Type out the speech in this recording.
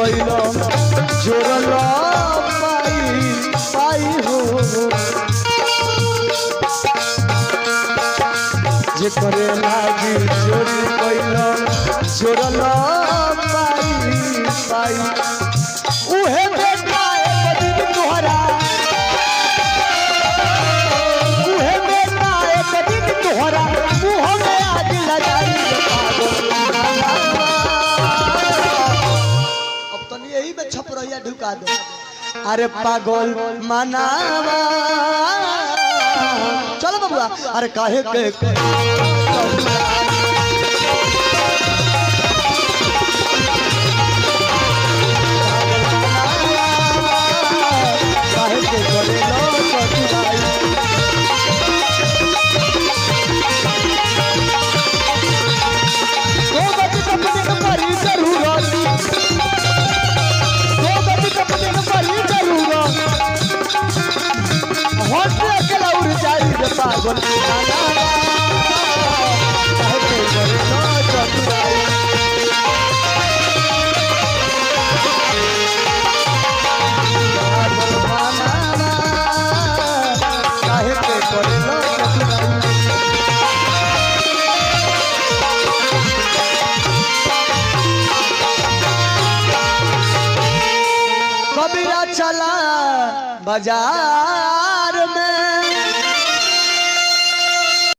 कैलो जोरल पाई पाई हो जे करे लागी चोरी कैलो जोरल पाई पाई उहे बेटा एक दिन तोहरा उहे बेटा एक दिन तोहरा मुँह में आज लगाई अब तो यही में छप रही ढुका दो अरे पागल मनावा चलो बबुआ अरे काहे के पागल कबीरा चला बाजार